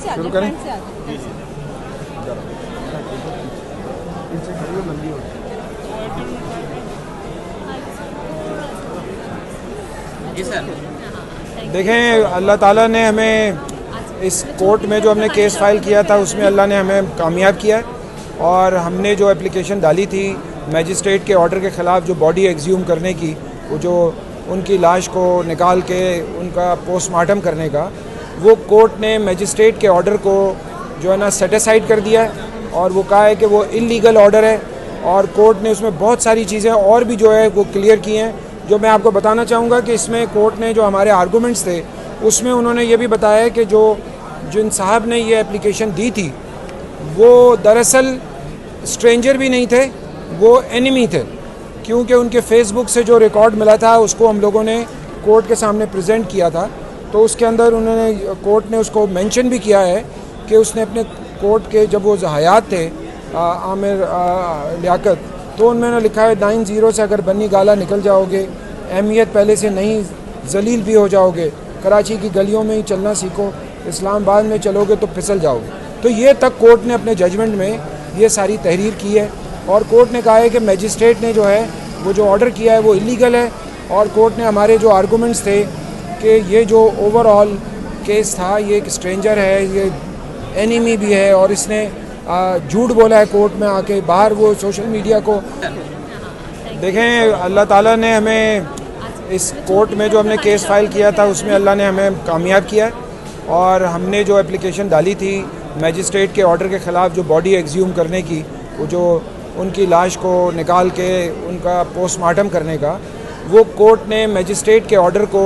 से शुरू आते करें? फ्रंट से आते हैं। जी सर। देखें, अल्लाह ताला ने हमें इस कोर्ट में जो हमने केस फाइल किया था उसमें अल्लाह ने हमें कामयाब किया है। और हमने जो एप्लीकेशन डाली थी मैजिस्ट्रेट के ऑर्डर के ख़िलाफ़ जो बॉडी एक्सह्यूम करने की, वो जो उनकी लाश को निकाल के उनका पोस्टमार्टम करने का, वो कोर्ट ने मैजिस्ट्रेट के ऑर्डर को जो है ना सेटिसाइड कर दिया है और वो कहा है कि वो इलीगल ऑर्डर है। और कोर्ट ने उसमें बहुत सारी चीज़ें और भी जो है वो क्लियर की हैं, जो मैं आपको बताना चाहूँगा कि इसमें कोर्ट ने जो हमारे आर्गूमेंट्स थे उसमें उन्होंने ये भी बताया कि जिन साहब ने ये एप्लीकेशन दी थी वो दरअसल स्ट्रेंजर भी नहीं थे, वो एनिमी थे, क्योंकि उनके फेसबुक से जो रिकॉर्ड मिला था उसको हम लोगों ने कोर्ट के सामने प्रेजेंट किया था। तो उसके अंदर कोर्ट ने उसको मेंशन भी किया है कि उसने अपने कोर्ट के जब वो हयात थे आमिर लियाकत, तो उन्होंने लिखा है 90 से अगर बन्नी गाला निकल जाओगे, अहमियत पहले से नहीं जलील भी हो जाओगे, कराची की गलियों में ही चलना सीखो, इस्लामाबाद में चलोगे तो फिसल जाओगे। तो ये तक कोर्ट ने अपने जजमेंट में ये सारी तहरीर की है और कोर्ट ने कहा है कि मैजिस्ट्रेट ने जो है वो जो ऑर्डर किया है वो इलीगल है। और कोर्ट ने हमारे जो आर्गूमेंट्स थे कि ये जो ओवरऑल केस था, ये एक स्ट्रेंजर है, ये एनिमी भी है और इसने झूठ बोला है कोर्ट में आके, बाहर वो सोशल मीडिया को। देखें, अल्लाह ताला ने हमें इस कोर्ट में जो हमने केस फाइल किया था उसमें अल्लाह ने हमें कामयाब किया है। और हमने जो एप्लीकेशन डाली थी मैजिस्ट्रेट के ऑर्डर के ख़िलाफ़ जो बॉडी एक्सह्यूम करने की, वो जो उनकी लाश को निकाल के उनका पोस्टमार्टम करने का, वो कोर्ट ने मैजिस्ट्रेट के ऑर्डर को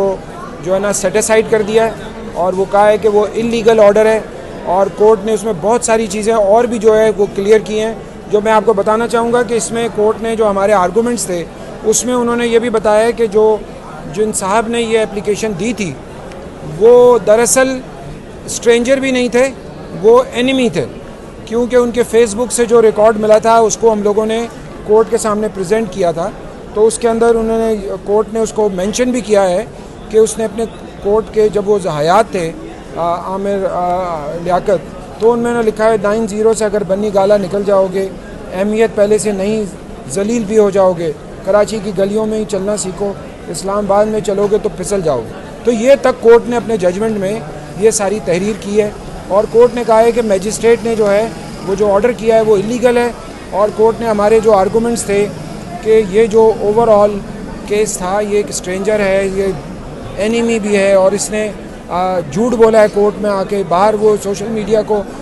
जो है ना सेटिसाइड कर दिया है और वो कहा है कि वो इलीगल ऑर्डर है। और कोर्ट ने उसमें बहुत सारी चीज़ें और भी जो है वो क्लियर की हैं, जो मैं आपको बताना चाहूँगा कि इसमें कोर्ट ने जो हमारे आर्गूमेंट्स थे उसमें उन्होंने ये भी बताया कि जिन साहब ने ये एप्लीकेशन दी थी वो दरअसल स्ट्रेंजर भी नहीं थे, वो एनिमी थे, क्योंकि उनके फेसबुक से जो रिकॉर्ड मिला था उसको हम लोगों ने कोर्ट के सामने प्रेजेंट किया था। तो उसके अंदर कोर्ट ने उसको मेंशन भी किया है कि उसने अपने कोर्ट के जब वो हयात थे आमिर लियाकत, तो उन्होंने लिखा है 90 से अगर बन्नी गाला निकल जाओगे, अहमियत पहले से नहीं जलील भी हो जाओगे, कराची की गलियों में ही चलना सीखो, इस्लामाबाद में चलोगे तो फिसल जाओगे। तो ये तक कोर्ट ने अपने जजमेंट में ये सारी तहरीर की है और कोर्ट ने कहा है कि मैजिस्ट्रेट ने जो है वो जो ऑर्डर किया है वो इलीगल है। और कोर्ट ने हमारे जो आर्गूमेंट्स थे कि ये जो ओवरऑल केस था, ये एक स्ट्रेंजर है, ये एनिमी भी है और इसने झूठ बोला है कोर्ट में आके, बाहर वो सोशल मीडिया को